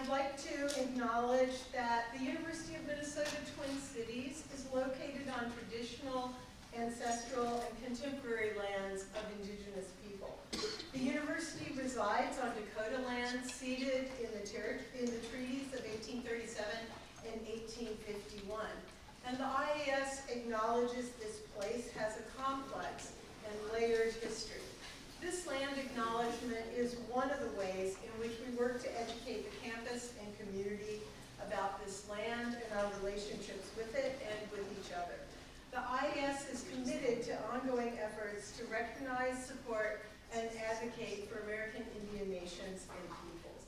I'd like to acknowledge that the University of Minnesota Twin Cities is located on traditional, ancestral, and contemporary lands of indigenous people. The university resides on Dakota land ceded in the treaties of 1837 and 1851. And the IAS acknowledges this place has a complex and layered history. This land acknowledgement is one of the ways in which we work to educate the campus and community about this land and our relationships with it and with each other. The IAS is committed to ongoing efforts to recognize, support, and advocate for American Indian nations and peoples.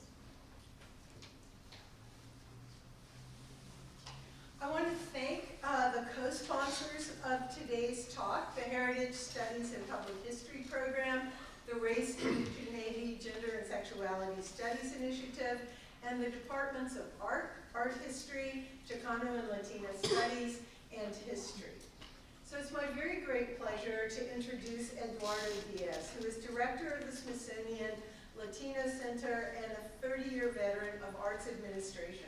I want to thank the co-sponsors of today's talk, the Heritage Studies and Public History Program, the Race, Indigeneity, Gender, and Sexuality Studies Initiative, and the Departments of Art, Art History, Chicano and Latino Studies, and History. So it's my very great pleasure to introduce Eduardo Díaz, who is Director of the Smithsonian Latino Center and a 30-year veteran of arts administration.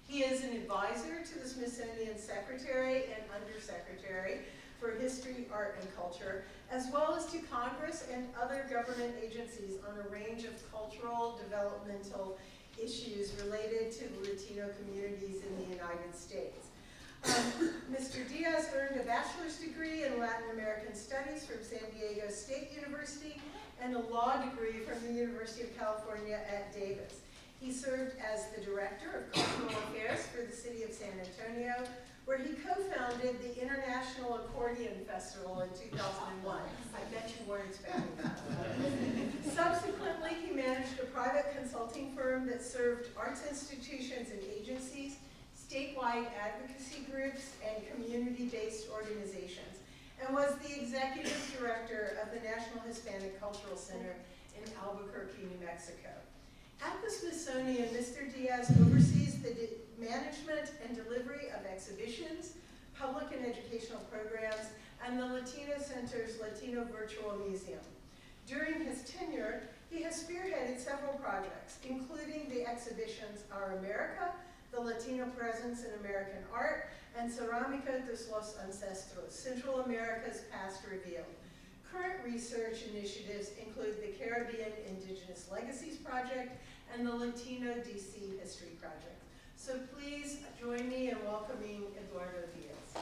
He is an advisor to the Smithsonian Secretary and Undersecretary for History, Art, and Culture, as well as to Congress and other government agencies on a range of cultural, developmental issues related to the Latino communities in the United States. Mr. Díaz earned a bachelor's degree in Latin American Studies from San Diego State University and a law degree from the University of California at Davis. He served as the Director of Cultural Affairs for the City of San Antonio, where he co-founded the International Accordion Festival in 2001. I bet you weren't expecting that. Subsequently, he managed a private consulting firm that served arts institutions and agencies, statewide advocacy groups, and community-based organizations, and was the Executive Director of the National Hispanic Cultural Center in Albuquerque, New Mexico. At the Smithsonian, Mr. Díaz oversees the management and delivery of exhibitions, public and educational programs, and the Latino Center's Latino Virtual Museum. During his tenure, he has spearheaded several projects, including the exhibitions Our America, the Latino Presence in American Art, and Cerámica de los Ancestros, Central America's Past Revealed. Current research initiatives include the Caribbean Indigenous Legacies Project and the Latino DC History Project. So please join me in welcoming Eduardo Díaz.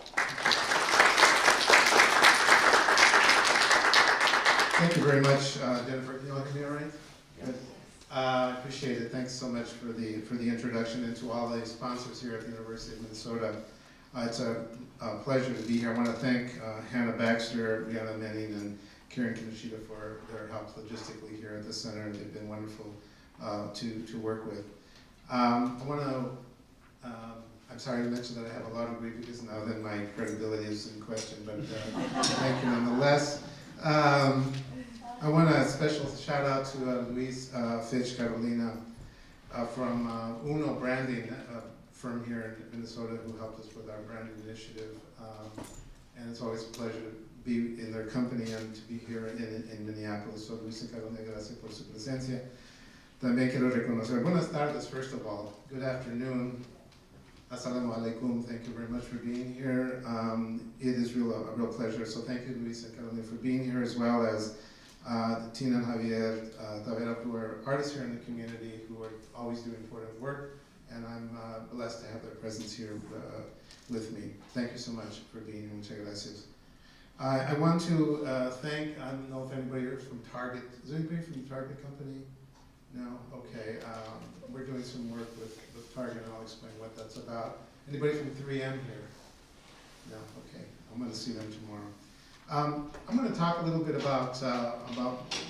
Thank you very much, Jennifer. Can you all hear me all right? Good. I appreciate it. Thanks so much for the introduction and to all the sponsors here at the University of Minnesota. It's a pleasure to be here. I want to thank Hannah Baxter, Rihanna Manning, and Karen Kinoshita for their help logistically here at the center. They've been wonderful to work with. I'm sorry to mention that I have a law degree because now then my credibility is in question, but thank you nonetheless. I want a special shout out to Luis Fitch Carolina from Uno Branding, firm here in Minnesota who helped us with our branding initiative. And it's always a pleasure to be in their company and to be here in Minneapolis. So Luis y Carolina, gracias por su presencia. También quiero reconocer. Buenas tardes, first of all. Good afternoon. Assalamu alaikum. Thank you very much for being here. It is a real pleasure. So thank you, Luis and Carolina, for being here, as well as Tina and Javier Tavera, who are artists here in the community who are always doing important work. And I'm blessed to have their presence here with me. Thank you so much for being here. Muchas gracias. I want to thank, I don't know if anybody here is from Target. Is there anybody from Target Company? No? Okay. We're doing some work with Target, and I'll explain what that's about. Anybody from 3M here? No? Okay. I'm going to see them tomorrow. I'm going to talk a little bit about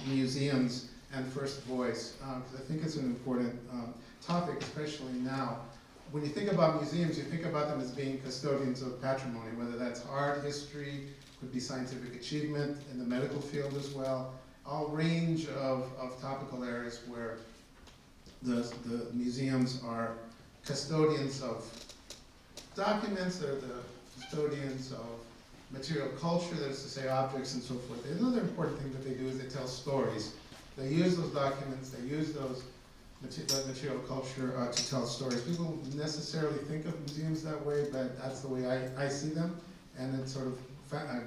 museums and First Voice, because I think it's an important topic, especially now. When you think about museums, you think about them as being custodians of patrimony, whether that's art, history, could be scientific achievement, in the medical field as well, all range of topical areas where the museums are custodians of documents, they're the custodians of material culture, that is to say objects and so forth. Another important thing that they do is they tell stories. They use those documents, they use those material culture to tell stories. People don't necessarily think of museums that way, but that's the way I see them, and it sort of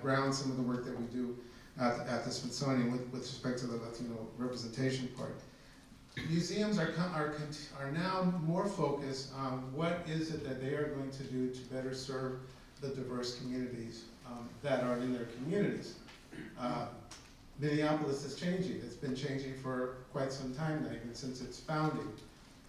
grounds some of the work that we do at the Smithsonian with respect to the Latino representation part. Museums are now more focused on what is it that they are going to do to better serve the diverse communities that are in their communities. Minneapolis is changing. It's been changing for quite some time now, even since its founding.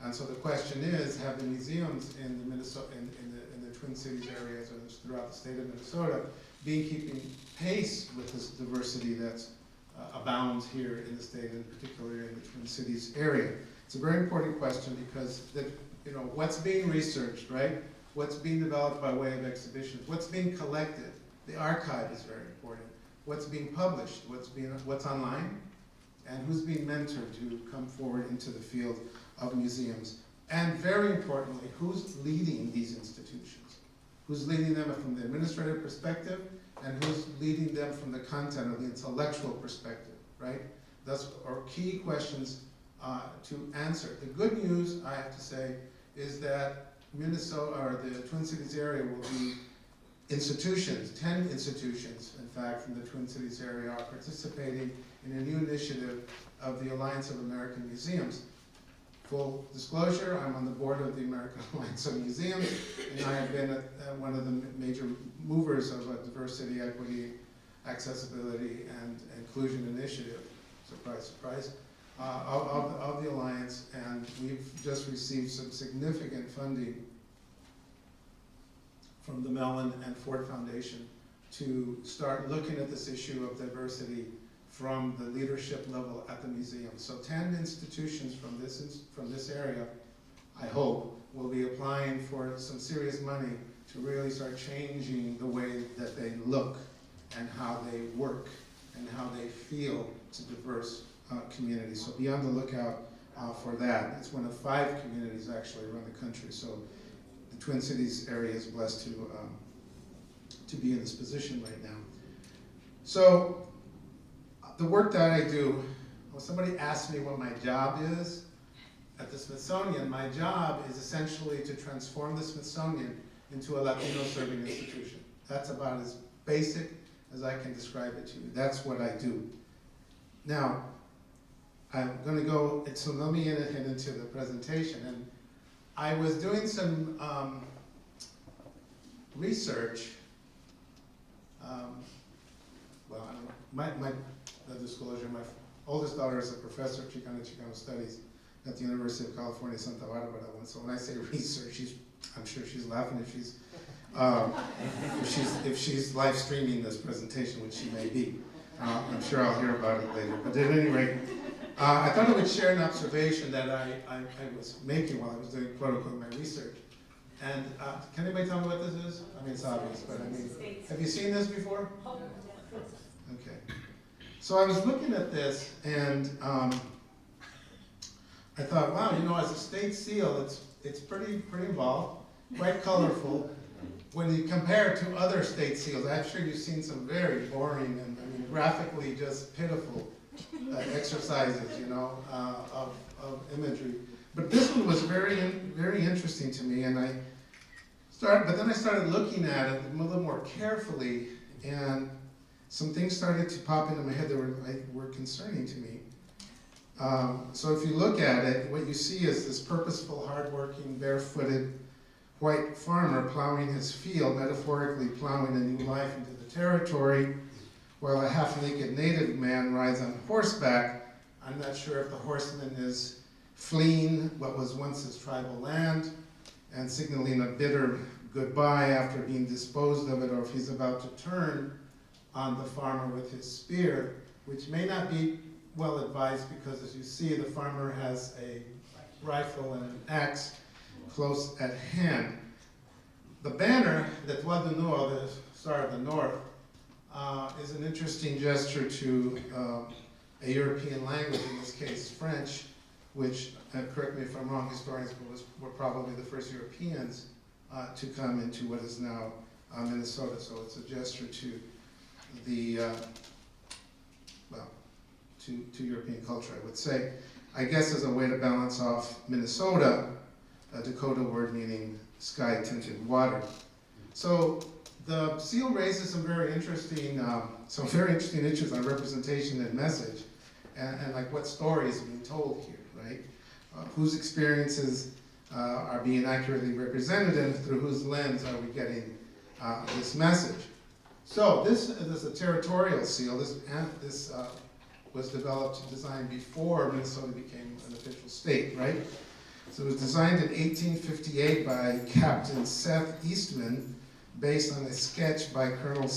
And so the question is, have the museums in the in the Twin Cities areas or throughout the state of Minnesota been keeping pace with this diversity that's abounds here in the state, and particularly in the Twin Cities area? It's a very important question because what's being researched, right? What's being developed by way of exhibitions? What's being collected? The archive is very important. What's being published? What's online? And who's being mentored to come forward into the field of museums? And very importantly, who's leading these institutions? Who's leading them from the administrative perspective, and who's leading them from the content or the intellectual perspective, right? Those are key questions to answer. The good news, I have to say, is that Minnesota, or the Twin Cities area, will be institutions, 10 institutions, in fact, from the Twin Cities area are participating in a new initiative of the Alliance of American Museums. Full disclosure, I'm on the board of the American Alliance of Museums, and I have been one of the major movers of a diversity, equity, accessibility, and inclusion initiative, surprise, surprise, of the Alliance, and we've just received some significant funding from the Mellon and Ford Foundation to start looking at this issue of diversity from the leadership level at the museum. So 10 institutions from this area, I hope, will be applying for some serious money to really start changing the way that they look and how they work and how they feel to diverse communities. So be on the lookout for that. It's one of 5 communities actually around the country. So the Twin Cities area is blessed to be in this position right now. So the work that I do, well, somebody asked me what my job is at the Smithsonian. My job is essentially to transform the Smithsonian into a Latino serving institution. That's about as basic as I can describe it to you. That's what I do. Now, I'm going to go, so let me head into the presentation. And I was doing some research. Well, I don't know, my disclosure, my oldest daughter is a professor of Chicano Studies at the University of California, Santa Barbara. So when I say research, I'm sure she's laughing if she's live streaming this presentation, which she may be. I'm sure I'll hear about it later. But at any rate, I thought I would share an observation that I was making while I was doing quote-unquote my research. And can anybody tell me what this is? I mean, it's obvious, but I mean, have you seen this before? Okay. So I was looking at this, and I thought, wow, as a state seal, it's pretty involved, quite colorful. When you compare it to other state seals, I'm sure you've seen some very boring and graphically just pitiful exercises, of imagery. But this one was very interesting to me, and but then I started looking at it a little more carefully, and some things started to pop into my head that were concerning to me. So if you look at it, what you see is this purposeful, hardworking, barefooted white farmer plowing his field, metaphorically plowing a new life into the territory, while a half-naked native man rides on horseback. I'm not sure if the horseman is fleeing what was once his tribal land and signaling a bitter goodbye after being disposed of it, or if he's about to turn on the farmer with his spear, which may not be well advised because, as you see, the farmer has a rifle and an axe close at hand. The banner, the Toile du Nord, the Star of the North, is an interesting gesture to a European language, in this case French, which, correct me if I'm wrong, historians were probably the first Europeans to come into what is now Minnesota. So it's a gesture to the, to European culture, I would say. I guess as a way to balance off Minnesota, a Dakota word meaning sky-tinted water. So the seal raises some very interesting issues on representation and message, and like what story is being told here, right? Whose experiences are being accurately represented, and through whose lens are we getting this message? So this is a territorial seal. This was developed, designed before Minnesota became an official state, right? So it was designed in 1858 by Captain Seth Eastman, based on a sketch by Colonel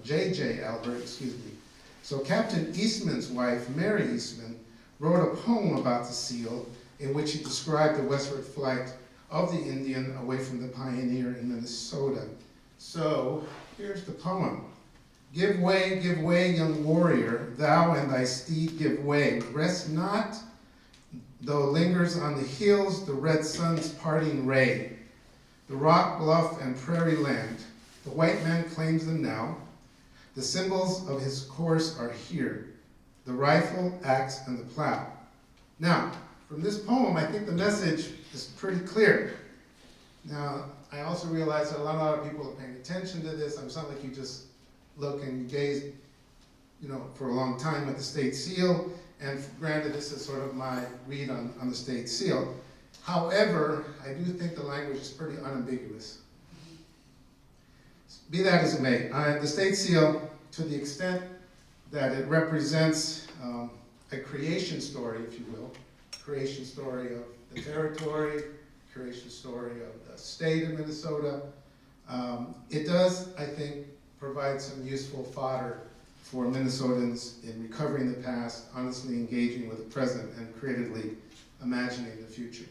J.J. Albert, excuse me. So Captain Eastman's wife, Mary Eastman, wrote a poem about the seal in which he described the westward flight of the Indian away from the pioneer in Minnesota. So here's the poem. Give way, young warrior, thou and thy steed give way. Rest not, though lingers on the hills the red sun's parting ray. The rock, bluff, and prairie land, the white man claims them now. The symbols of his course are here, the rifle, axe, and the plow. Now, from this poem, I think the message is pretty clear. Now, I also realize that a lot of people are paying attention to this. It's not like you just look and gaze, for a long time at the state seal. And granted, this is sort of my read on the state seal. However, I do think the language is pretty unambiguous. Be that as it may, the state seal, to the extent that it represents a creation story, if you will, creation story of the territory, creation story of the state of Minnesota, it does, I think, provide some useful fodder for Minnesotans in recovering the past, honestly engaging with the present, and creatively imagining the future.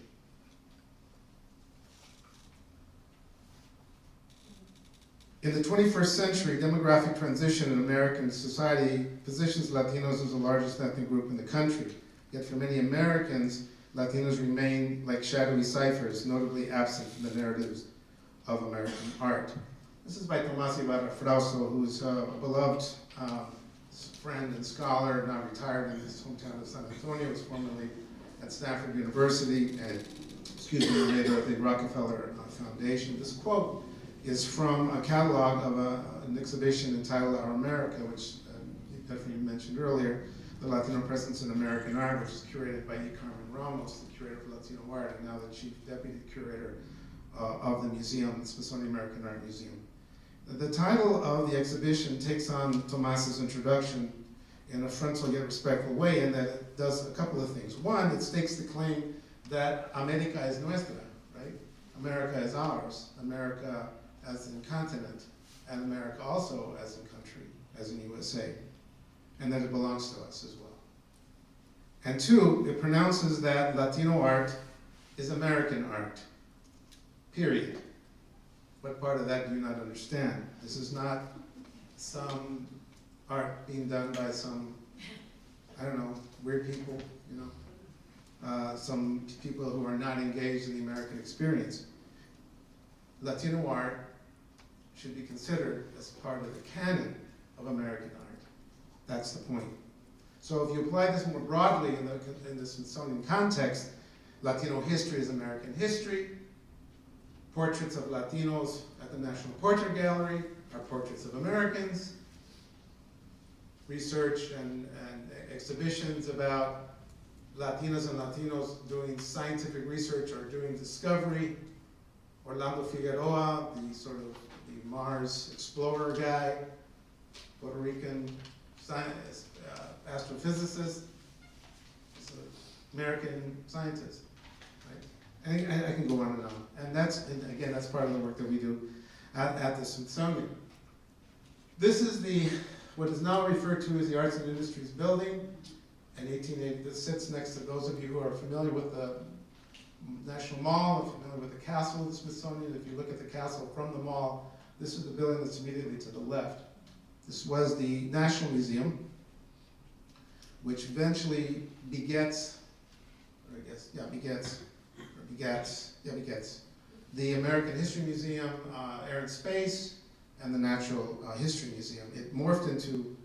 In the 21st century, demographic transition in American society positions Latinos as the largest ethnic group in the country. Yet for many Americans, Latinos remain like shadowy ciphers, notably absent from the narratives of American art. This is by Tomás Ibarra Frausto, who's a beloved friend and scholar, now retired in his hometown of San Antonio, was formerly at Stanford University, and later at the Rockefeller Foundation. This quote is from a catalog of an exhibition entitled Our America, which definitely mentioned earlier, the Latino Presence in American Art, which is curated by Carmen Ramos, the curator of Latino art, and now the chief deputy curator of the museum, the Smithsonian American Art Museum. The title of the exhibition takes on Tomas's introduction in a frontal yet respectful way, in that it does a couple of things. One, it stakes the claim that America es nuestra, right? America is ours, America as in continent, and America also as in country, as in USA, and that it belongs to us as well. And two, it pronounces that Latino art is American art, period. What part of that do you not understand? This is not some art being done by some, weird people, some people who are not engaged in the American experience. Latino art should be considered as part of the canon of American art. That's the point. So if you apply this more broadly in the Smithsonian context, Latino history is American history. Portraits of Latinos at the National Portrait Gallery are portraits of Americans. Research and exhibitions about Latinas and Latinos doing scientific research or doing discovery. Orlando Figueroa, the Mars explorer guy, Puerto Rican scientist, astrophysicist, American scientist. I can go on and on. And that's part of the work that we do at the Smithsonian. This is what is now referred to as the Arts and Industries Building in 1880. This sits next to those of you who are familiar with the National Mall, and familiar with the castle of the Smithsonian. If you look at the castle from the mall, this is the building that's immediately to the left. This was the National Museum, which eventually begets the American History Museum, Air and Space, and the Natural History Museum. It morphed into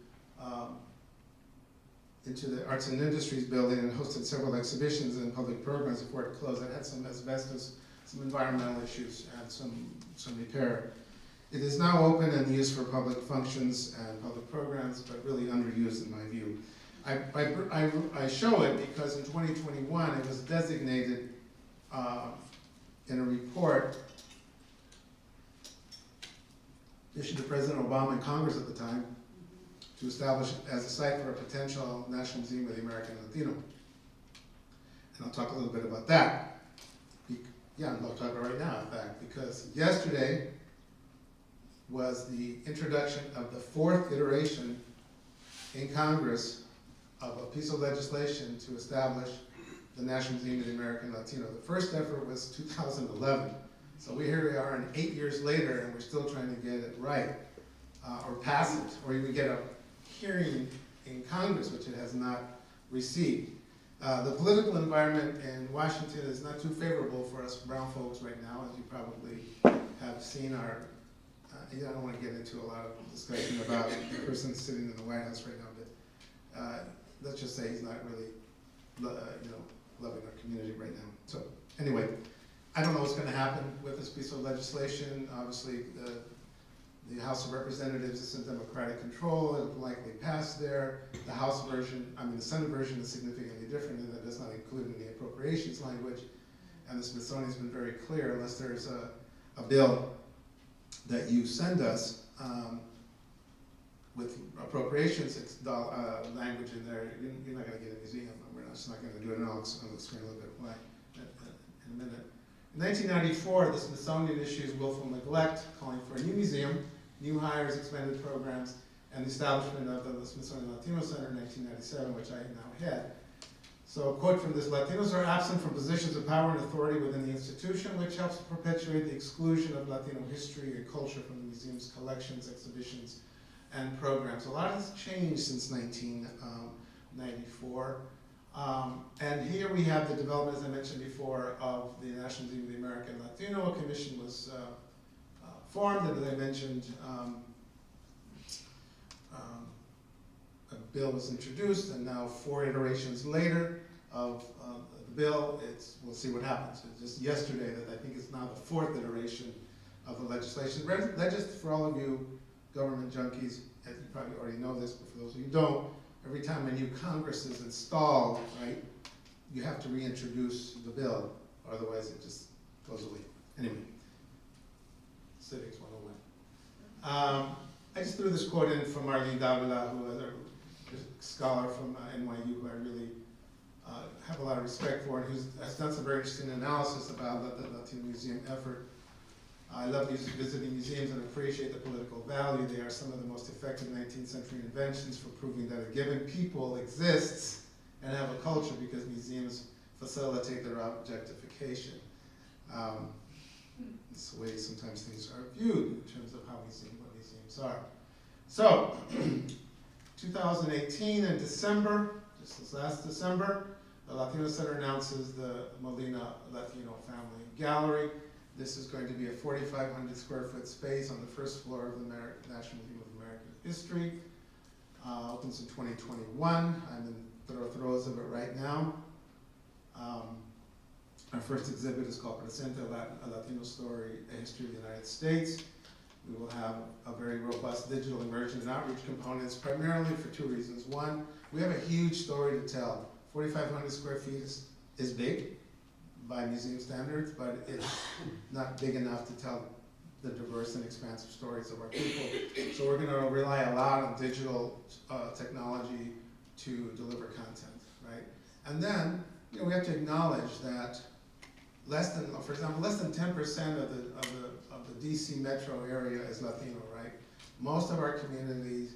into the Arts and Industries building and hosted several exhibitions and public programs before it closed. It had some asbestos, some environmental issues, and some repair. It is now open and used for public functions and public programs, but really underused in my view. I show it because in 2021 it was designated in a report issued to President Obama and Congress at the time to establish it as a site for a potential National Museum of the American Latino. And I'll talk a little bit about that. Yeah, I'll talk about it right now, in fact, because yesterday was the introduction of the 4th iteration in Congress of a piece of legislation to establish the National Museum of the American Latino. The first effort was 2011. So here we are, and 8 years later, and we're still trying to get it right, or pass it, or even get a hearing in Congress, which it has not received. The political environment in Washington is not too favorable for us brown folks right now, as you probably have seen. I don't want to get into a lot of discussion about the person sitting in the White House right now, but let's just say he's not really, loving our community right now. So anyway, I don't know what's going to happen with this piece of legislation. Obviously, the House of Representatives is in Democratic control. It will likely pass there. The House version, the Senate version is significantly different in that it does not include any appropriations language. And the Smithsonian's been very clear, unless there's a bill that you send us with appropriations language in there, you're not going to get a museum. We're just not going to do it, and I'll explain a little bit why in a minute. In 1994, the Smithsonian issues willful neglect, calling for a new museum, new hires, expanded programs, and the establishment of the Smithsonian Latino Center in 1997, which I now head. So a quote from this: "Latinos are absent from positions of power and authority within the institution, which helps perpetuate the exclusion of Latino history and culture from the museum's collections, exhibitions, and programs." A lot has changed since 1994. And here we have the development, as I mentioned before, of the National Museum of the American Latino. A commission was formed, and as I mentioned, a bill was introduced, and now 4 iterations later of the bill, we'll see what happens. It's just yesterday that I think it's now the 4th iteration of the legislation. That just for all of you government junkies, as you probably already know this, but for those of you who don't, every time a new Congress is installed, right, you have to reintroduce the bill, otherwise it just goes away. Anyway, Civics 101. I just threw this quote in from Marlene Davila, who is a scholar from NYU, who I really have a lot of respect for, and who has done some very interesting analysis about the Latino Museum effort. I love visiting museums and appreciate the political value. They are some of the most effective 19th century inventions for proving that a given people exists and have a culture, because museums facilitate their objectification. It's the way sometimes things are viewed in terms of what museums are. So, 2018 in December, just this last December, the Latino Center announces the Molina Latino Family Gallery. This is going to be a 4,500 square foot space on the first floor of the National Museum of American History. Opens in 2021. I'm in the throes of it right now. Our first exhibit is called Presente, a Latino Story, a History of the United States. We will have a very robust digital immersion and outreach components, primarily for 2 reasons. One, we have a huge story to tell. 4,500 square feet is big by museum standards, but it's not big enough to tell the diverse and expansive stories of our people. So we're going to rely a lot on digital technology to deliver content, right? And then, we have to acknowledge that for example, less than 10% of the DC metro area is Latino, right? Most of our communities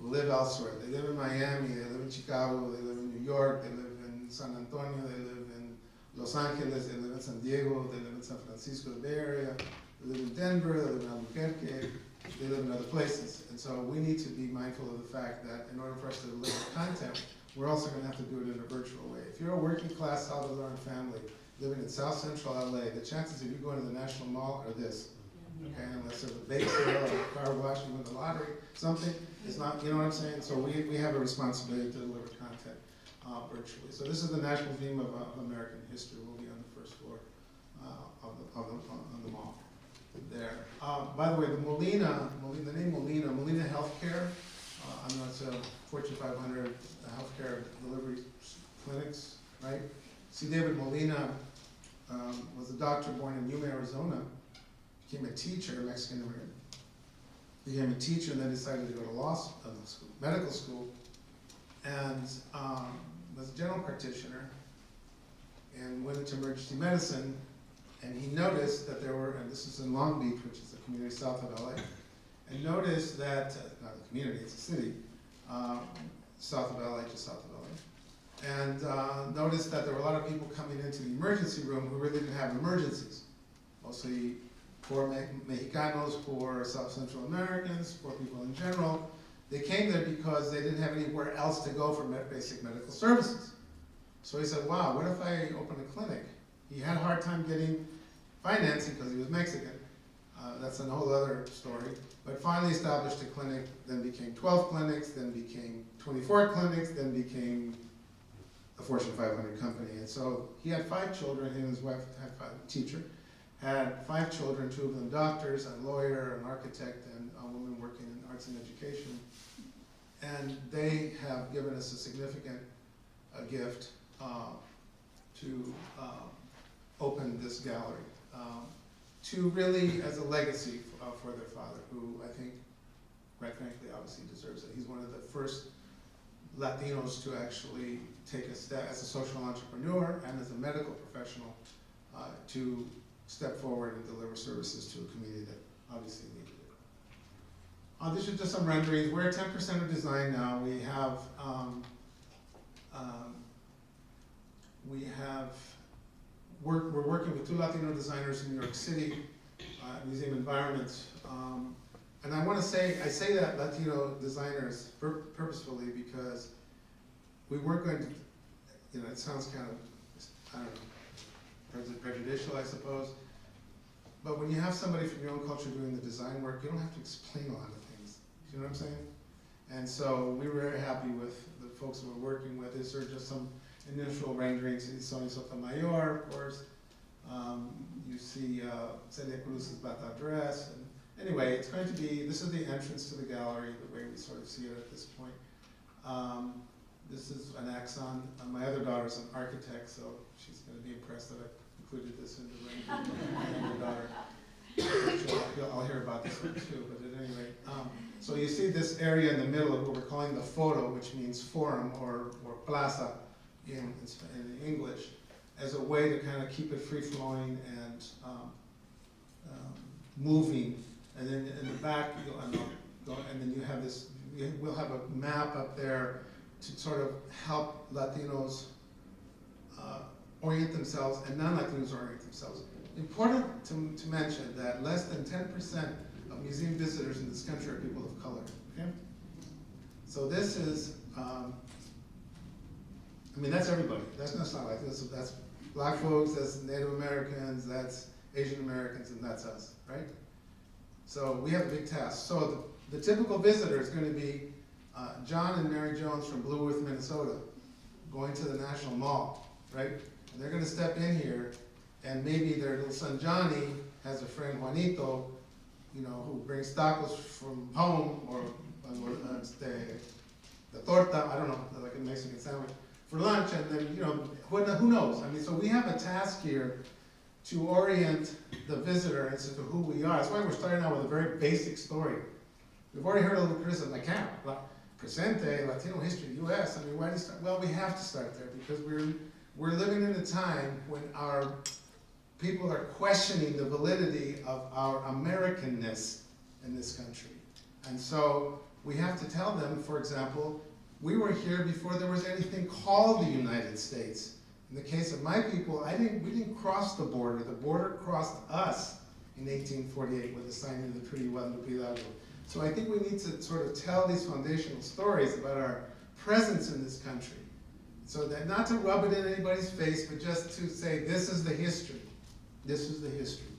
live elsewhere. They live in Miami, they live in Chicago, they live in New York, they live in San Antonio, they live in Los Angeles, they live in San Diego, they live in San Francisco, the Bay Area, they live in Denver, they live in Albuquerque, they live in other places. And so we need to be mindful of the fact that in order for us to deliver content, we're also going to have to do it in a virtual way. If you're a working class Salvadoran family living in South Central LA, the chances of you going to the National Mall are this. Okay, unless there's a bake sale or a car wash, you win the lottery, something, it's not, you know what I'm saying? So we have a responsibility to deliver content. virtually. So this is the National Museum of American History. We'll be on the first floor on the mall there. By the way, the name Molina Healthcare, I know it's a Fortune 500 healthcare delivery clinics, right? See, David Molina was a doctor born in Yuma, Arizona, became a teacher, Mexican immigrant, became a teacher and then decided to go to medical school, and was a general practitioner and went into emergency medicine, and he noticed that there were, and this is in Long Beach, which is a community south of LA, and noticed that, not a community, it's a city, south of LA, just south of LA, and noticed that there were a lot of people coming into the emergency room who really didn't have emergencies, mostly poor Mexicanos, poor South Central Americans, poor people in general. They came there because they didn't have anywhere else to go for basic medical services. So he said, wow, what if I open a clinic? He had a hard time getting financing because he was Mexican. That's a whole other story. But finally established a clinic, then became 12 clinics, then became 24 clinics, then became a Fortune 500 company. And so he had 5 children, he and his wife had 5, teacher, had 5 children, 2 of them doctors, a lawyer, an architect, and a woman working in arts and education. And they have given us a significant gift to open this gallery, to really as a legacy for their father, who I think, quite frankly, obviously deserves it. He's one of the first Latinos to actually take a step as a social entrepreneur and as a medical professional to step forward and deliver services to a community that obviously needed it. These are just some renderings. We're at 10% of design now. We're working with 2 Latino designers in New York City, museum environments. And I want to say, I say that Latino designers purposefully because we weren't going to, it sounds kind of, I don't know, prejudicial, I suppose. But when you have somebody from your own culture doing the design work, you don't have to explain a lot of things. You know what I'm saying? And so we were very happy with the folks we're working with. These are just some initial renderings. Sonia Sotomayor, of course. You see Celia Cruz's bata dress. And anyway, it's going to be, this is the entrance to the gallery, the way we sort of see it at this point. This is an axon. My other daughter's an architect, so she's going to be impressed that I included this in the rendering. My younger daughter. I'll hear about this one too, but at any rate. So you see this area in the middle of what we're calling the foro, which means forum or plaza in English, as a way to kind of keep it free-flowing and moving. And then in the back, and then you have this, we'll have a map up there to sort of help Latinos orient themselves and non-Latinos orient themselves. Important to mention that less than 10% of museum visitors in this country are people of color, okay? So this is, that's everybody. That's not like this. That's Black folks, that's Native Americans, that's Asian Americans, and that's us, right? So we have a big task. So the typical visitor is going to be John and Mary Jones from Blue Earth, Minnesota, going to the National Mall, right? And they're going to step in here, and maybe their little son Johnny has a friend Juanito, who brings tacos from home, or the torta, I don't know, like a Mexican sandwich, for lunch, and then, who knows? So we have a task here to orient the visitor as to who we are. That's why we're starting out with a very basic story. We've already heard a little criticism, like, Presente, Latino history, U.S. Why do you start? Well, we have to start there because we're living in a time when our people are questioning the validity of our Americanness in this country. And so we have to tell them, for example, we were here before there was anything called the United States. In the case of my people, we didn't cross the border crossed us in 1848 with the signing of the Treaty of Guadalupe Hidalgo. So I think we need to sort of tell these foundational stories about our presence in this country. So that not to rub it in anybody's face, but just to say, this is the history. This is the history.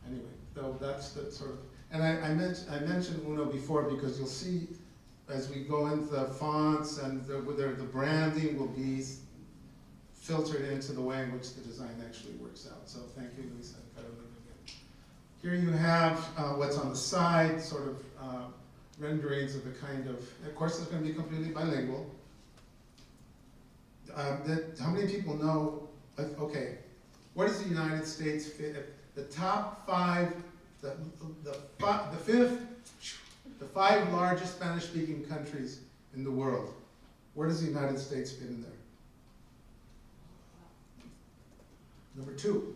Anyway, so that's the sort of, and I mentioned Uno before because you'll see as we go into the fonts and the branding will be filtered into the way in which the design actually works out. So thank you, Luisa. Here you have what's on the side, sort of renderings of the kind of course it's going to be completely bilingual. How many people know, okay, what does the United States fit? The top five, the five largest Spanish-speaking countries in the world. Where does the United States fit in there? Number 2.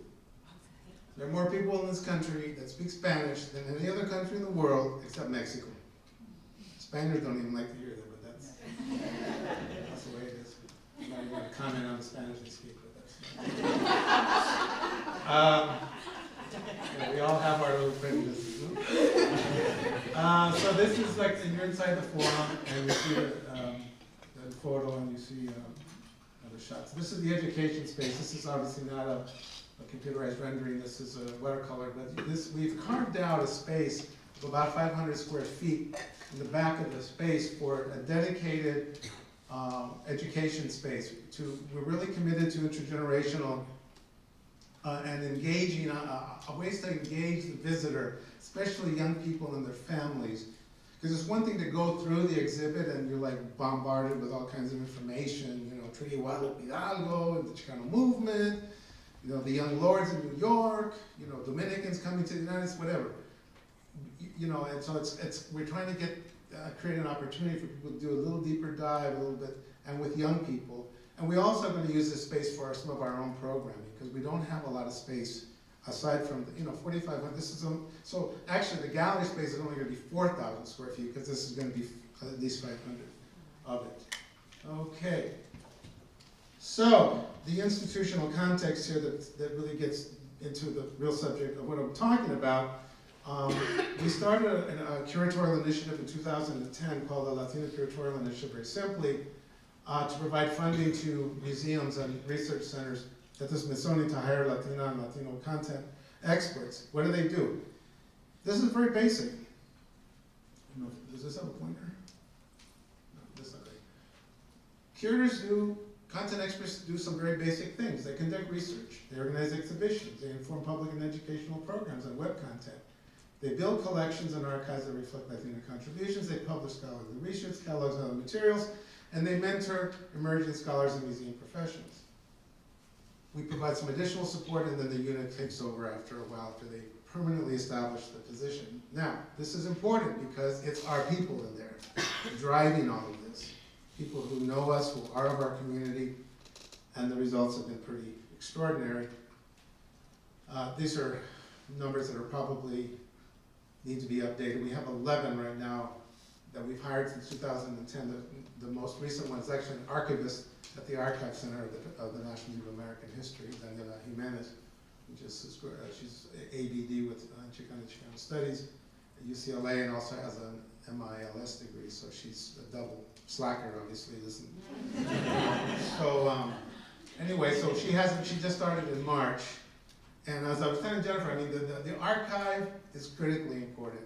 There are more people in this country that speak Spanish than any other country in the world except Mexico. Spaniards don't even like to hear that, but that's the way it is. I'm not even going to comment on the Spanish they speak, but that's yeah, we all have our little prejudices. No? So this is like, you're inside the forum, and you see the photo, and you see other shots. This is the education space. This is obviously not a computerized rendering. This is a watercolor, but we've carved out a space of about 500 square feet in the back of the space for a dedicated education space. We're really committed to intergenerational and engaging, ways to engage the visitor, especially young people and their families. Because it's one thing to go through the exhibit and you're like bombarded with all kinds of information, you know, Treaty of Guadalupe Hidalgo and the Chicano movement, you know, the young lords in New York, you know, Dominicans coming to the United States, whatever. You know, and so we're trying to create an opportunity for people to do a little deeper dive, a little bit, and with young people. And we also are going to use this space for some of our own programming, because we don't have a lot of space aside from, 4,500. This is so actually the gallery space is only going to be 4,000 square feet, because this is going to be at least 500 of it. Okay. So the institutional context here that really gets into the real subject of what I'm talking about. We started a curatorial initiative in 2010 called the Latino Curatorial Initiative, very simply, to provide funding to museums and research centers at the Smithsonian to hire Latina and Latino content experts. What do? This is very basic. Does this have a pointer? No, this is not right. Curators content experts do some very basic things. They conduct research, they organize exhibitions, they inform public and educational programs on web content. They build collections and archives that reflect Latino contributions, they publish scholarly research, catalogs and other materials, and they mentor emerging scholars and museum professionals. We provide some additional support, and then the unit takes over after a while, after they permanently establish the position. Now, this is important because it's our people in there driving all of this. People who know us, who are of our community, and the results have been pretty extraordinary. These are numbers that are probably need to be updated. We have 11 right now that we've hired since 2010. The most recent one is actually an archivist at the Archive Center of the National Museum of American History, Daniela Jimenez, she's ABD with Chicano Studies at UCLA, and also has an MILS degree, so she's a double slacker, obviously. So anyway, so she just started in March. And as I was telling Jennifer, I mean, the archive is critically important.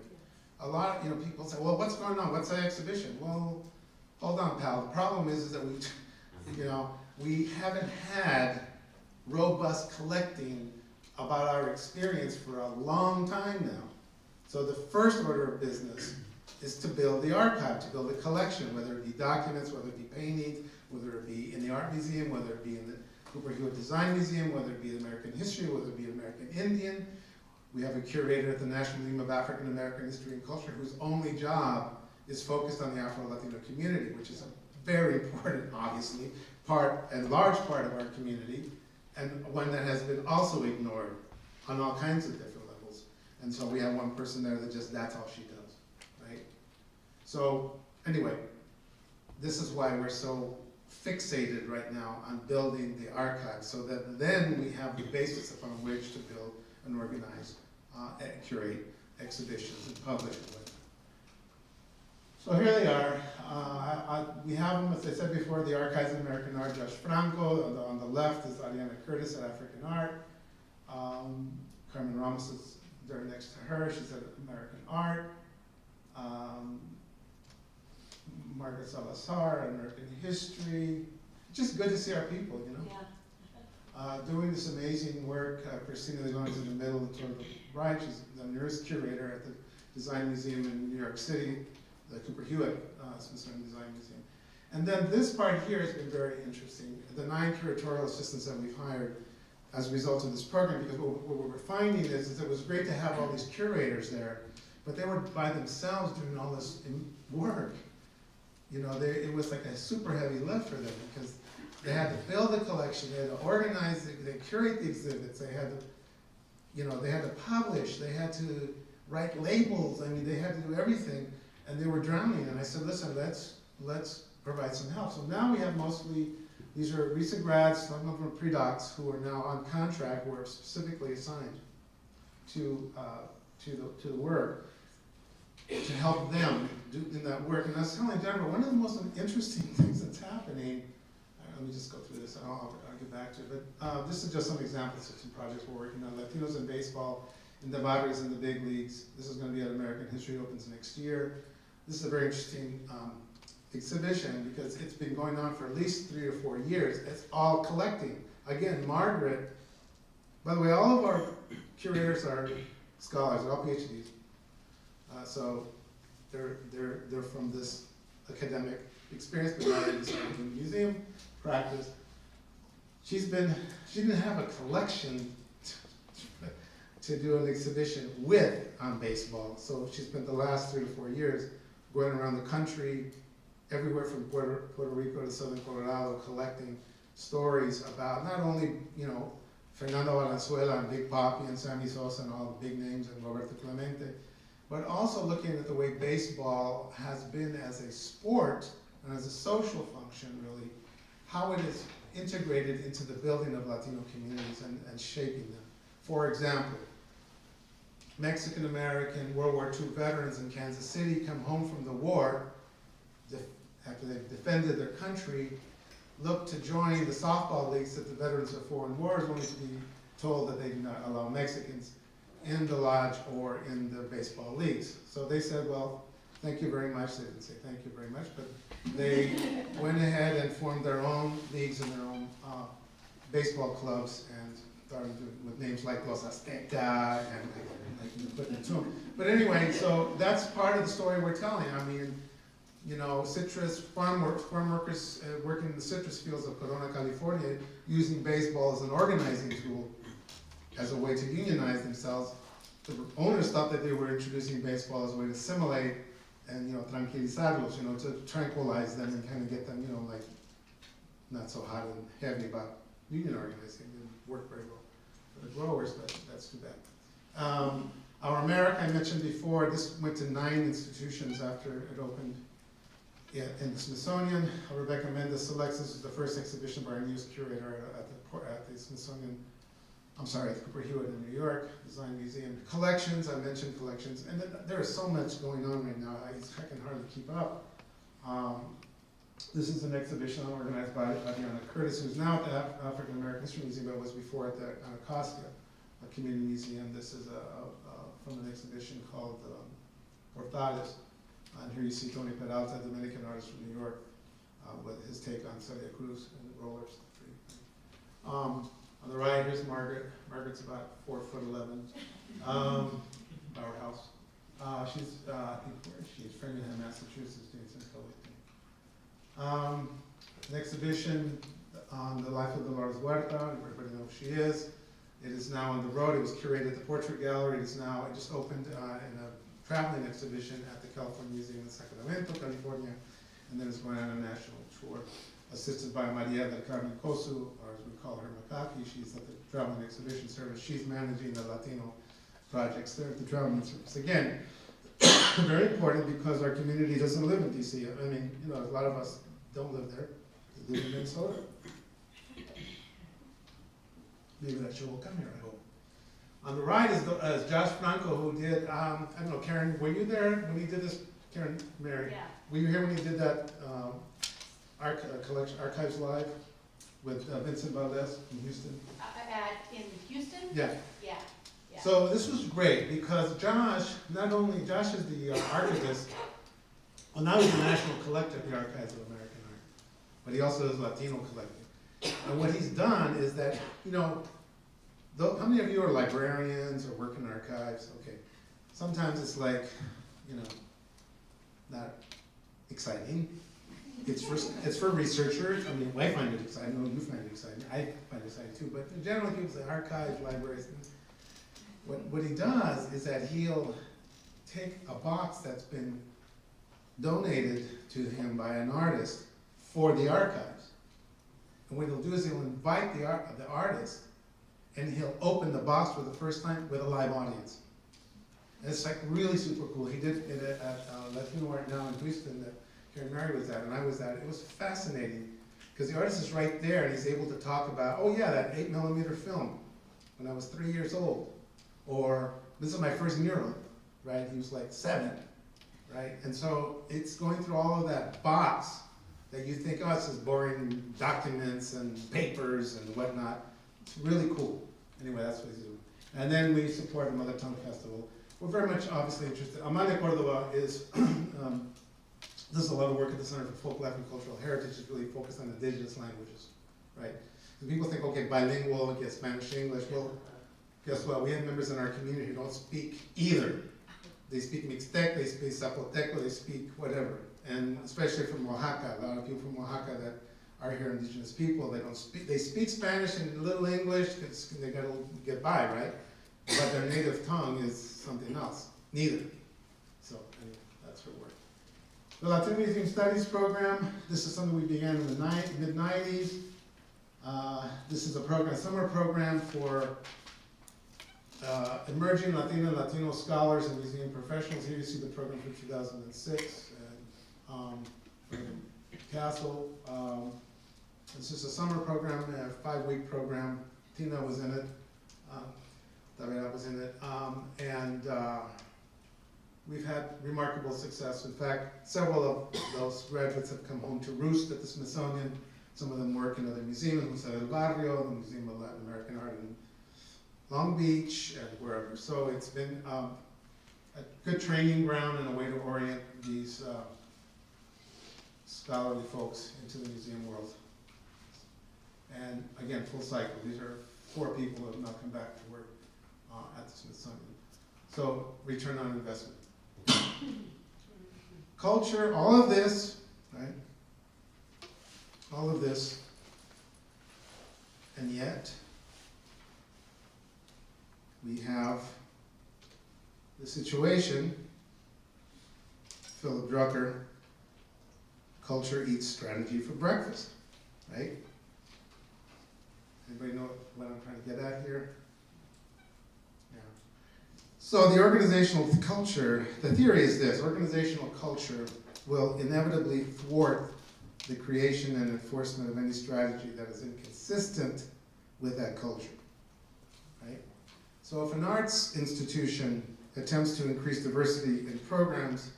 A lot, people say, well, what's going on? What's the exhibition? Well, hold on, pal. The problem is that we haven't had robust collecting about our experience for a long time now. So the first order of business is to build the archive, to build a collection, whether it be documents, whether it be paintings, whether it be in the art museum, whether it be in the Cooper Hewitt Design Museum, whether it be American history, whether it be American Indian. We have a curator at the National Museum of African American History and Culture whose only job is focused on the Afro-Latino community, which is a very important, obviously, large part of our community, and one that has been also ignored on all kinds of different levels. And so we have one person there that's all she does, right? So anyway, this is why we're so fixated right now on building the archive, so that then we have the basis upon which to build and organize, curate exhibitions and publish them. So here they are. We have them, as I said before, the Archives of American Art, Josh Franco. On the left is Ariana Curtis at African Art. Carmen Ramos is there next to her. She's at American Art. Margaret Salazar, American history. Just good to see our people, you know. Yeah. Doing this amazing work, Christina Leon's in the middle, toward the right. She's the newest curator at the Design Museum in New York City, the Cooper Hewitt Smithsonian Design Museum. And then this part here has been very interesting. The 9 curatorial assistants that we've hired as a result of this program, because what we're finding is it was great to have all these curators there, but they were by themselves doing all this work. You know, it was like a super heavy lift for them because they had to build the collection, they had to organize it, they curate the exhibits, they had to, you know, they had to publish, they had to write labels, I mean, they had to do everything, and they were drowning. And I said, listen, let's provide some help. So now we have mostly, these are recent grads, some of them are pre-docs, who are now on contract, who are specifically assigned to the work, to help them do in that work. And I was telling Deborah, one of the most interesting things that's happening, let me just go through this, and I'll get back to it, but this is just some examples of some projects we're working on. Latinos in baseball, in the Padres in the big leagues. This is going to be at American History, opens next year. This is a very interesting exhibition because it's been going on for at least 3 or 4 years. It's all collecting. Again, Margaret, by the way, all of our curators are scholars, they're all PhDs. So they're from this academic experience, but not in the museum practice. She didn't have a collection to do an exhibition with on baseball. So she spent the last 3 to 4 years going around the country, everywhere from Puerto Rico to southern Colorado, collecting stories about not only, you know, Fernando Valenzuela and Big Papi and Sammy Sosa and all the big names and Roberto Clemente, but also looking at the way baseball has been as a sport and as a social function, really, how it is integrated into the building of Latino communities and shaping them. For example, Mexican-American World War II veterans in Kansas City come home from the war, after they've defended their country, look to join the softball leagues that the veterans of foreign wars, only to be told that they do not allow Mexicans in the lodge or in the baseball leagues. So they said, well, thank you very much. They didn't say thank you very much, but they went ahead and formed their own leagues and their own baseball clubs and started with names like Los Azteca and like put it to them. But anyway, so that's part of the story we're telling. I mean, you know, citrus farm workers working in the citrus fields of Corona, California, using baseball as an organizing tool, as a way to unionize themselves. The owners thought that they were introducing baseball as a way to assimilate and, you know, tranquilizarlos, you know, to tranquilize them and kind of get them, you know, like, not so hot and heavy about union organizing. It didn't work very well for the growers, but that's too bad. Our America, I mentioned before, this went to 9 institutions after it opened in the Smithsonian. Rebecca Mendez selects, this is the first exhibition by our newest curator at the Smithsonian, I'm sorry, at the Cooper Hewitt in New York, Design Museum. Collections, I mentioned collections, and there is so much going on right now, I can hardly keep up. This is an exhibition organized by Diana Curtis, who's now at the African American History Museum, but was before at the Anacostia Community Museum. This is from an exhibition called Portales. And here you see Tony Peralta, Dominican artist from New York, with his take on Celia Cruz and the rollers. On the right, here's Margaret. Margaret's about 4'11", powerhouse. She's, I think, where is she? She's Framingham, Massachusetts, doing some collecting. An exhibition on the life of Dolores Huerta. Everybody knows who she is. It is now on the road. It was curated at the Portrait Gallery. It is now, it just opened in a traveling exhibition at the California Museum in Sacramento, California, and then it's going on a national tour, assisted by Maria del Carmen Cosu, or as we call her, Makaki. She's at the Traveling Exhibition Service. She's managing the Latino projects there at the Traveling Service. Again, very important because our community doesn't live in DC. I mean, you know, a lot of us don't live there. They live in Minnesota. Maybe that show will come here, I hope. On the right is Josh Franco, who did, I don't know, Karen, were you there when he did this? Karen, Mary? Yeah. Were you here when he did that collection, Archives Live, with Vincent Valdez in Houston? In Houston? Yeah. Yeah. Yeah. So this was great because Josh, not only, Josh is the archivist Well, now he's the national collector of the Archives of American Art, but he also does Latino collecting. And what he's done is that, you know, how many of you are librarians or work in archives? Okay, sometimes it's like, you know, not exciting. It's for researchers. I mean, I find it exciting. I know you find it exciting. I find it exciting too. But generally, people say archives, libraries. What he does is that he'll take a box that's been donated to him by an artist for the archives. And what he'll do is he'll invite the artist, and he'll open the box for the first time with a live audience. And it's like really super cool. He did it at Latino Art Now in Houston that Carmen was at, and I was at. It was fascinating because the artist is right there, and he's able to talk about, oh yeah, that 8mm film when I was 3 years old, or this is my first mural, right? He was like 7, right? And so it's going through all of that box that you think, oh, it's just boring documents and papers and whatnot. It's really cool. Anyway, that's what he's doing. And then we support the Mother Tongue Festival. We're very much obviously interested. Amanda Cordova is, does a lot of work at the Center for Folk Life and Cultural Heritage. Is really focused on indigenous languages, right? So people think, okay, bilingual, get Spanish, English. Well, guess what? We have members in our community who don't speak either. They speak Mixtec, they speak Zapoteco, they speak whatever. And especially from Oaxaca, a lot of people from Oaxaca that are here, indigenous people, they speak Spanish and a little English because they gotta get by, right? But their native tongue is something else, neither. So anyway, that's her work. The Latino Museum Studies program, this is something we began in the mid-90s. This is a summer program for emerging Latina and Latino scholars and museum professionals. Here you see the program for 2006. Castle. This is a summer program, a 5-week program. Tina was in it. Tibet was in it. We've had remarkable success. In fact, several of those graduates have come home to roost at the Smithsonian. Some of them work in other museums, Museo del Barrio, the Museum of Latin American Art in Long Beach, and wherever. So it's been a good training ground and a way to orient these scholarly folks into the museum world. And again, full cycle. These are 4 people who have now come back to work at the Smithsonian. So return on investment. Culture, all of this, right? All of this, and yet we have the situation, Philip Drucker, culture eats strategy for breakfast, right? Anybody know what I'm trying to get at here? Yeah. So the organizational culture, the theory is this: organizational culture will inevitably thwart the creation and enforcement of any strategy that is inconsistent with that culture, right? So if an arts institution attempts to increase diversity in programs,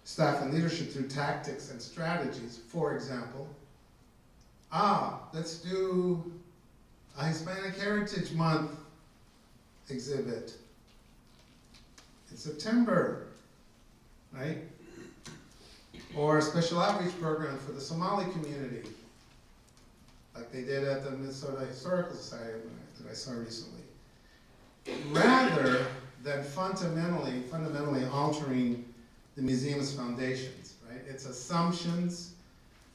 staff and leadership through tactics and strategies, for example, let's do a Hispanic Heritage Month exhibit in September, right? Or a special outreach program for the Somali community, like they did at the Minnesota Historical Society that I saw recently. Rather than fundamentally altering the museum's foundations, right? Its assumptions,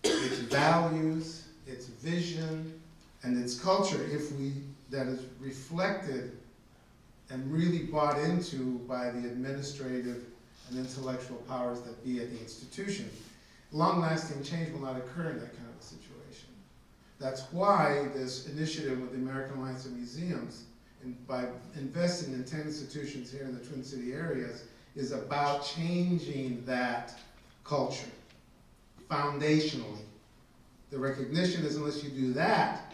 its values, its vision, and its culture, that is reflected and really bought into by the administrative and intellectual powers that be at the institution. Long-lasting change will not occur in that kind of a situation. That's why this initiative with the American Alliance of Museums, and by investing in 10 institutions here in the Twin City areas, is about changing that culture foundationally. The recognition is, unless you do that,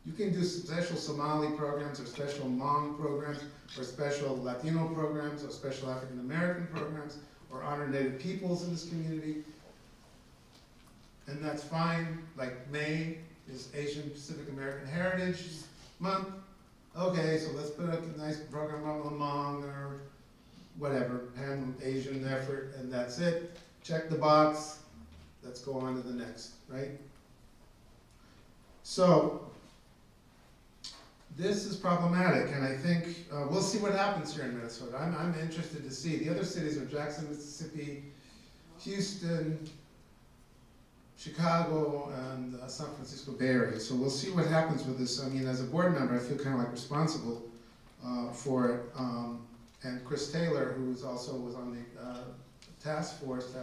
you can do special Somali programs or special Hmong programs or special Latino programs or special African American programs or honor Native peoples in this community. And that's fine. Like May is Asian Pacific American Heritage Month. Okay, so let's put a nice program on Hmong or whatever, Pan-Asian effort, and that's it. Check the box, let's go on to the next, right? So, this is problematic, and I think we'll see what happens here in Minnesota. I'm interested to see. The other cities are Jackson, Mississippi, Houston, Chicago, and San Francisco Bay Area. So we'll see what happens with this. I mean, as a board member, I feel kind of like responsible for it. And Chris Taylor, who was on the task force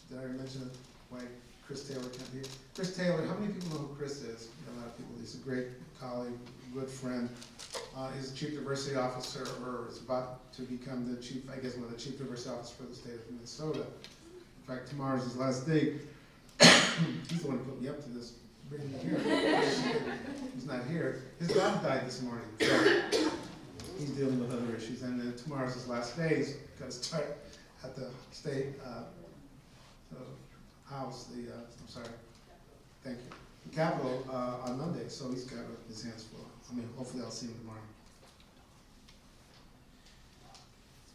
did I mention why Chris Taylor can't be here? Chris Taylor, how many people know who Chris is? A lot of people. He's a great colleague, good friend. He's the chief diversity officer, or is about to become the chief, I guess, one of the chief diversity officers for the state of Minnesota. In fact, tomorrow's his last day. He's the one who put me up to this. Bring him here. He's not here. His dog died this morning, so he's dealing with other issues. And then tomorrow's his last day. He's got to start at the state house. Thank you. The Capitol on Monday, so he's got his hands full. I mean, hopefully I'll see him tomorrow.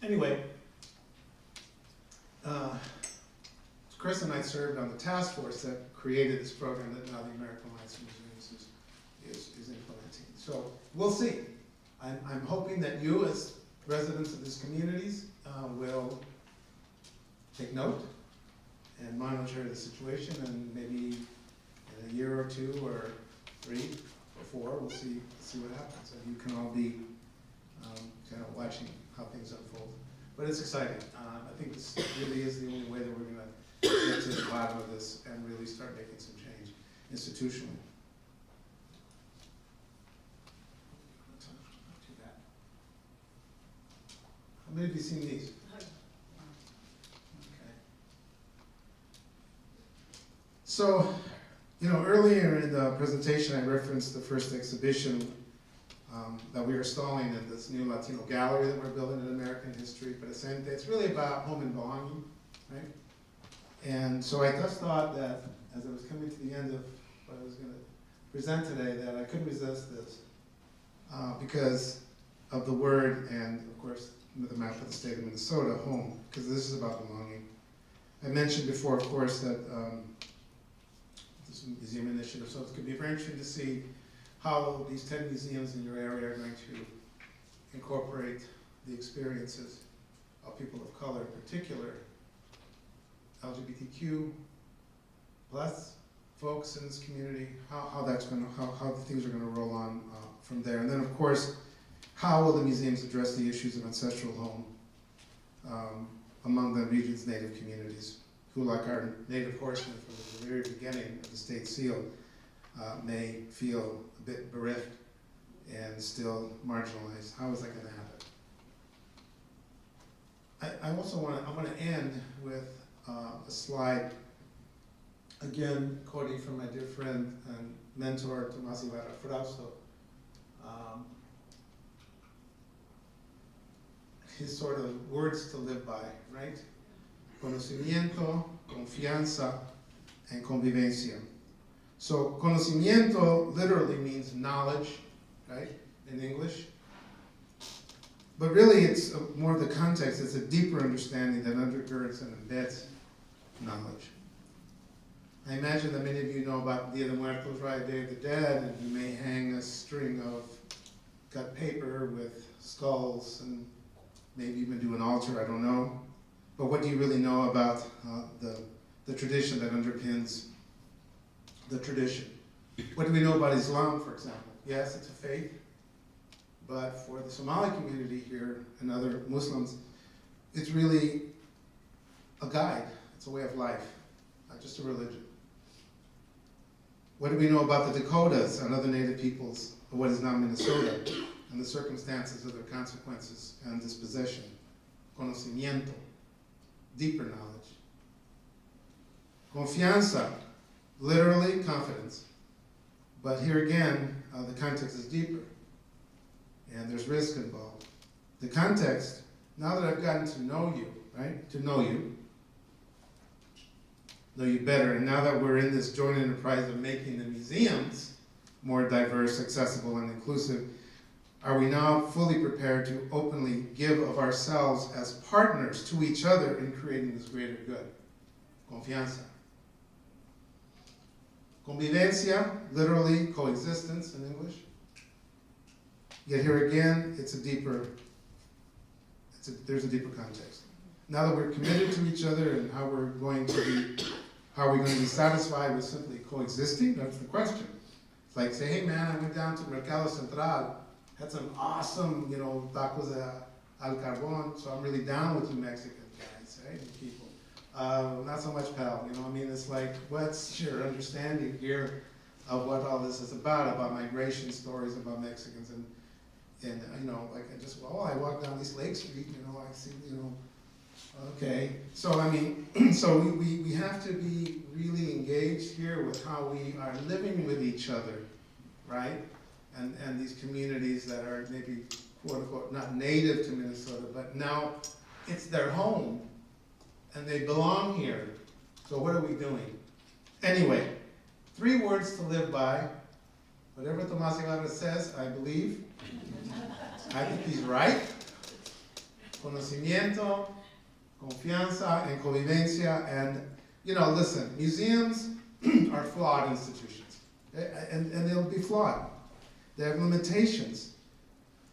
Anyway, Chris and I served on the task force that created this program that now the American Alliance of Museums is implementing. So we'll see. I'm hoping that you, as residents of these communities, will take note and monitor the situation, and maybe in a year or 2 or 3 or 4, we'll see what happens. And you can all be kind of watching how things unfold. But it's exciting. I think this really is the only way that we're going to get to the bottom of this and really start making some change institutionally. Not too bad. How many of you seen these? Okay. So, earlier in the presentation I referenced the first exhibition that we are installing in this new Latino gallery that we're building in American history, but it's really about home and belonging, right? And so I just thought that as I was coming to the end of what I was going to present today, that I couldn't resist this because of the word and, of course, the map of the state of Minnesota, home, because this is about belonging. I mentioned before, of course, that this museum initiative, so it's going to be very interesting to see how these 10 museums in your area are going to incorporate the experiences of people of color, in particular LGBTQ plus folks in this community, how the things are going to roll on from there. And then, of course, how will the museums address the issues of ancestral home among the region's native communities, who, like our native horsemen from the very beginning of the state seal, may feel a bit bereft and still marginalized. How is that going to happen? I also want to end with a slide, again quoting from my dear friend and mentor Tomás Ibarra Frausto. His sort of words to live by, right? Conocimiento, confianza, and convivencia. So conocimiento literally means knowledge, right, in English. But really it's more of the context, it's a deeper understanding that undergirds and embeds knowledge. I imagine that many of you know about Dia de Muertos, right, Day of the Dead, and you may hang a string of cut paper with skulls and maybe even do an altar, I don't know. But what do you really know about the tradition that underpins the tradition? What do we know about Islam, for example? Yes, it's a faith, but for the Somali community here and other Muslims, it's really a guide. It's a way of life, not just a religion. What do we know about the Dakotas and other native peoples of what is now Minnesota and the circumstances of their consequences and dispossession? Conocimiento, deeper knowledge. Confianza, literally confidence. But here again, the context is deeper and there's risk involved. The context, now that I've gotten to know you, right, to know you better, and now that we're in this joint enterprise of making the museums more diverse, accessible, and inclusive, Are we now fully prepared to openly give of ourselves as partners to each other in creating this greater good? Confianza. Convivencia, literally coexistence in English. Yet here again, there's a deeper context. Now that we're committed to each other and how are we going to be satisfied with simply coexisting? That's the question. It's like, say, hey man, I went down to Mercado Central, had some awesome, tacos al carbon, so I'm really down with you Mexican guys, right, and people. Not so much pal, it's like, what's your understanding here of what all this is about migration stories, about Mexicans, and I walk down this Lake Street, I see, okay. So, so we have to be really engaged here with how we are living with each other, right? And these communities that are maybe, quote unquote, not native to Minnesota, but now it's their home and they belong here. So what are we doing? Anyway, 3 words to live by. Whatever Tomás Ibarra says, I believe. I think he's right. Conocimiento, confianza, and convivencia. And, listen, museums are flawed institutions. And they'll be flawed. They have limitations.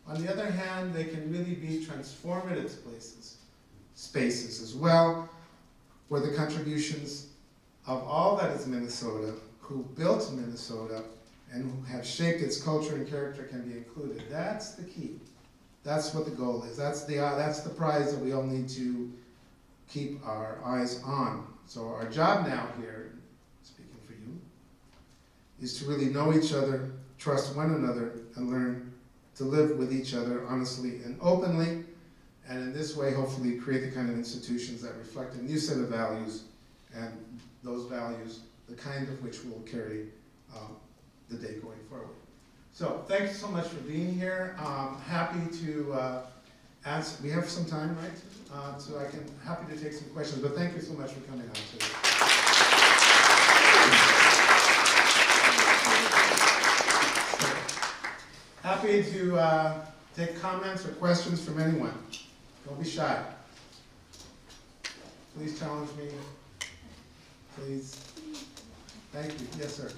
On the other hand, they can really be transformative spaces as well, where the contributions of all that is Minnesota, who built Minnesota, and who have shaped its culture and character can be included. That's the key. That's what the goal is. That's the prize that we all need to keep our eyes on. So our job now here, speaking for you, is to really know each other, trust one another, and learn to live with each other honestly and openly, and in this way hopefully create the kind of institutions that reflect a new set of values, and those values, the kind of which will carry the day going forward. So thanks so much for being here. Happy to answer. We have some time, right? So happy to take some questions, but thank you so much for coming out today. Happy to take comments or questions from anyone. Don't be shy. Please challenge me. Please. Thank you. Yes, sir.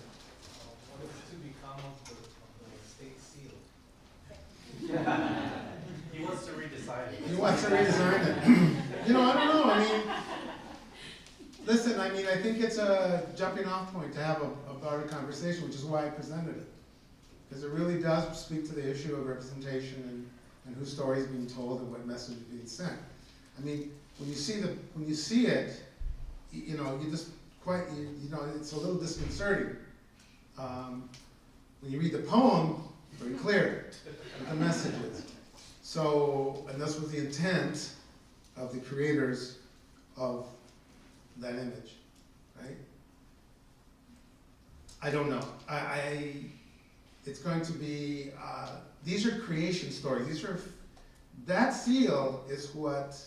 What is to become of the state seal? He wants to redesign it. He wants to redesign it. I don't know. Listen, I think it's a jumping off point to have a broader conversation, which is why I presented it. Because it really does speak to the issue of representation and whose story is being told and what message is being sent. When you see it, you just it's a little disconcerting. When you read the poem, very clear what the message is. So, and this was the intent of the creators of that image, right? I don't know. It's going to be, these are creation stories. That seal is what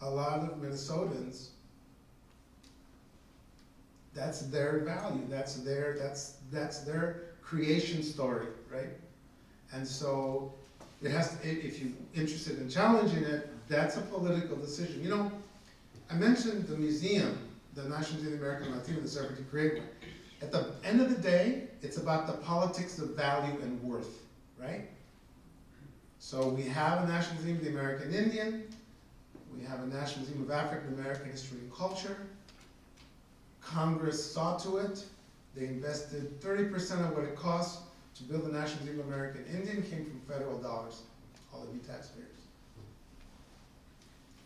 a lot of Minnesotans, that's their value, that's their creation story, right? And so it has to, if you're interested in challenging it, that's a political decision. I mentioned the museum, the National Museum of the American and Latino, this effort to create one. At the end of the day, it's about the politics of value and worth, right? So we have a National Museum of the American Indian, we have a National Museum of African American History and Culture. Congress saw to it. They invested 30% of what it cost to build the National Museum of American Indian, came from federal dollars, all of you taxpayers.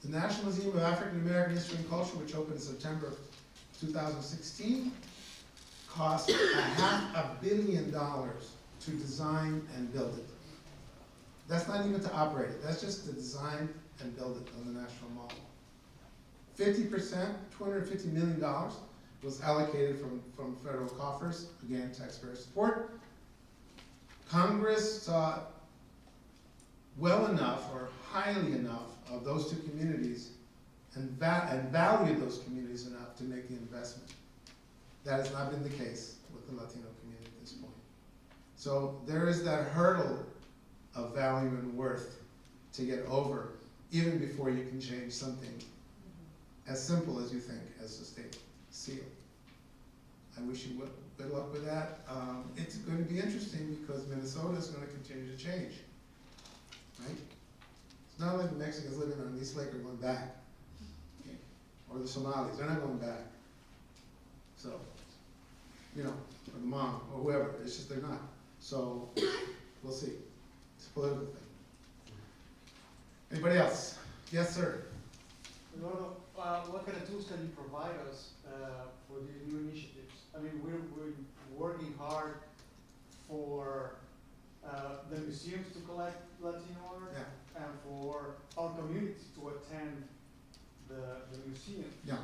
The National Museum of African American History and Culture, which opened in September of 2016, cost $500 million to design and build it. That's not even to operate it. That's just to design and build it on the National Mall. 50%, $250 million, was allocated from federal coffers, again, taxpayer support. Congress saw well enough or highly enough of those two communities and valued those communities enough to make the investment. That has not been the case with the Latino community at this point. So there is that hurdle of value and worth to get over, even before you can change something as simple as you think as the state seal. I wish you good luck with that. It's going to be interesting because Minnesota is going to continue to change, right? It's not like the Mexicans living on East Lake are going back, okay? Or the Somalis, they're not going back. So, you know, or the mom, or whoever, it's just they're not. So, we'll see. It's a political thing. Anybody else? Yes, sir. Eduardo, what kind of tools can you provide us for these new initiatives? I mean, we're working hard for the museums to collect Latino art, Yeah. and for our community to attend the museum. Yeah.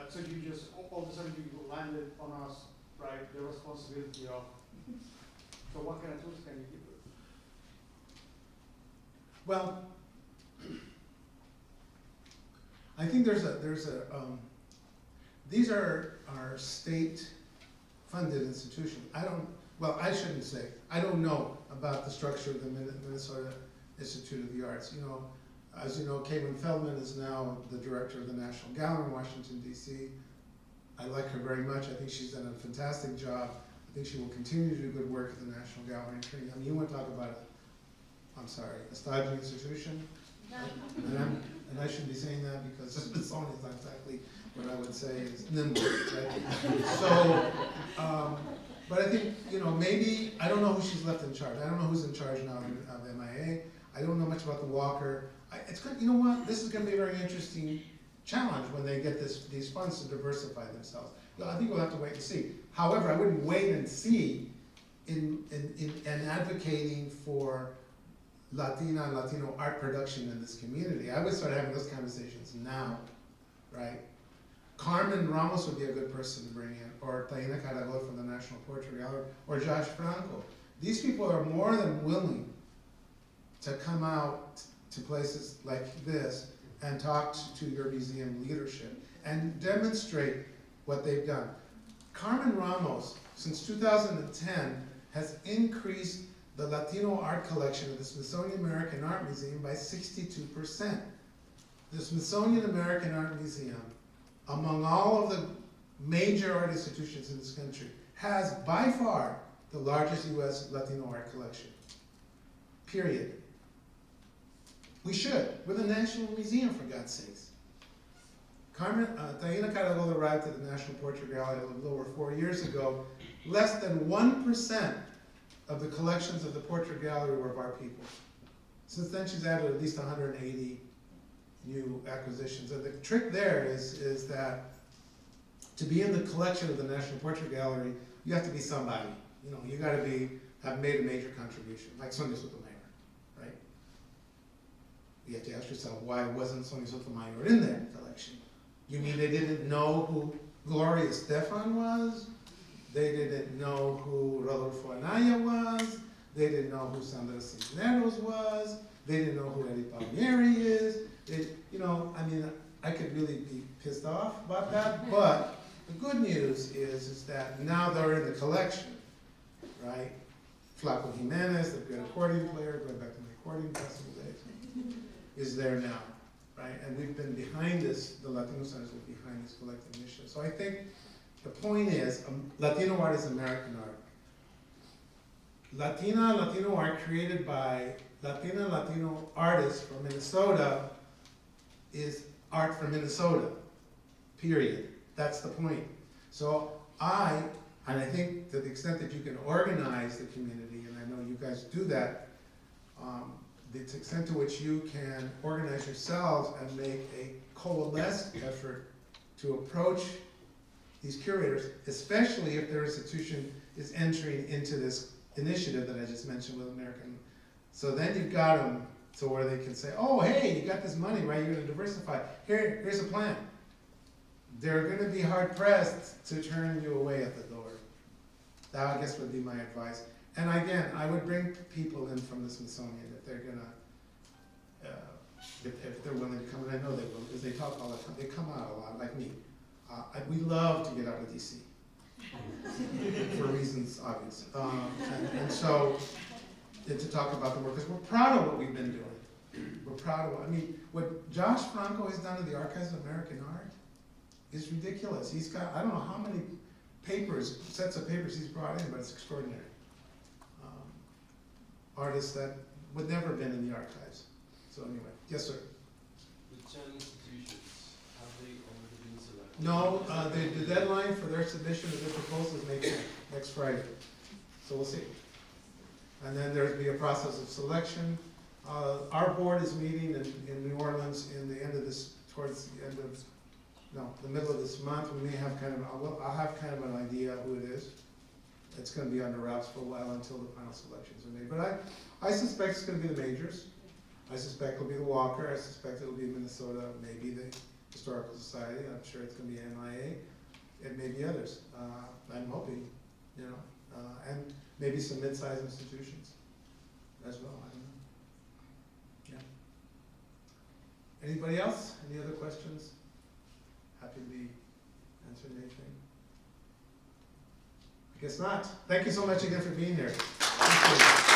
So you just, all of a sudden you landed on us, right, the responsibility of, so what kind of tools can you give us? Well, I think these are state-funded institutions. I shouldn't say, I don't know about the structure of the Minnesota Institute of the Arts. You know, as you know, Caitlin Feldman is now the director of the National Gallery in Washington, D.C. I like her very much. I think she's done a fantastic job. I think she will continue to do good work at the National Gallery in Trinity. I mean, you want to talk about a stodgy institution? And I shouldn't be saying that because Smithsonian is not exactly what I would say is nimble, right? So, but I think, you know, maybe, I don't know who she's left in charge. I don't know who's in charge now of MIA. I don't know much about the Walker. It's good, you know what? This is going to be a very interesting challenge when they get these funds to diversify themselves. I think we'll have to wait and see. However, I wouldn't wait and see in advocating for Latina and Latino art production in this community. I would start having those conversations now, right? Carmen Ramos would be a good person to bring in, or Taina Carago from the National Portrait Gallery, or Josh Franco. These people are more than willing to come out to places like this and talk to your museum leadership and demonstrate what they've done. Carmen Ramos, since 2010, has increased the Latino art collection of the Smithsonian American Art Museum by 62%. The Smithsonian American Art Museum, among all of the major art institutions in this country, has by far the largest US Latino art collection, period. We should. We're the National Museum, for God's sakes. Taina Carago arrived at the National Portrait Gallery a little over 4 years ago. Less than 1% of the collections of the Portrait Gallery were of our people. Since then, she's added at least 180 new acquisitions. And the trick there is that to be in the collection of the National Portrait Gallery, you have to be somebody. You know, you got to have made a major contribution, like Sonia Sotomayor, right? You have to ask yourself, why wasn't Sonia Sotomayor in that collection? You mean they didn't know who Gloria Estefan was? They didn't know who Rodolfo Anaya was? They didn't know who Sandra Cisneros was? They didn't know who Eddie Palmieri is? You know, I mean, I could really be pissed off about that, but the good news is that now they're in the collection, right? Flaco Jimenez, the great accordion player, going back to my accordion festival days, is there now, right? And we've been behind this, the Latino Centers were behind this collective initiative. So I think the point is, Latino art is American art. Latino art created by Latina and Latino artists from Minnesota is art from Minnesota, period. That's the point. So I think to the extent that you can organize the community, and I know you guys do that, the extent to which you can organize yourselves and make a coalesced effort to approach these curators, especially if their institution is entering into this initiative that I just mentioned with American. So then you've got them to where they can say, oh, hey, you got this money, right? You're going to diversify. Here's a plan. They're going to be hard pressed to turn you away at the door. That, I guess, would be my advice. And again, I would bring people in from the Smithsonian if they're going to, if they're willing to come, and I know they will, because they talk all the time. They come out a lot, like me. We love to get out of DC for reasons obvious. And so, and to talk about the work, because we're proud of what we've been doing. We're proud of what, I mean, what Josh Franco has done in the Archives of American Art is ridiculous. He's got, I don't know how many papers, sets of papers he's brought in, but it's extraordinary. Artists that would never have been in the archives. So anyway, yes, sir. The 10 institutions, have they already been selected? No, the deadline for their submission of their proposals is next Friday. So we'll see. And then there'll be a process of selection. Our board is meeting in New Orleans in the end of this, towards the end of, no, the middle of this month. We may have kind of, I'll have kind of an idea who it is. It's gonna be under wraps for a while until the final selections are made. But I suspect it's gonna be the majors. I suspect it'll be the Walker. I suspect it'll be Minnesota, maybe the Historical Society. I'm sure it's gonna be MIA. It may be others. I'm hoping, you know, and maybe some mid-sized institutions as well. I don't know. Yeah. Anybody else? Any other questions? Happy to be answering anything. I guess not. Thank you so much again for being here. Thank you.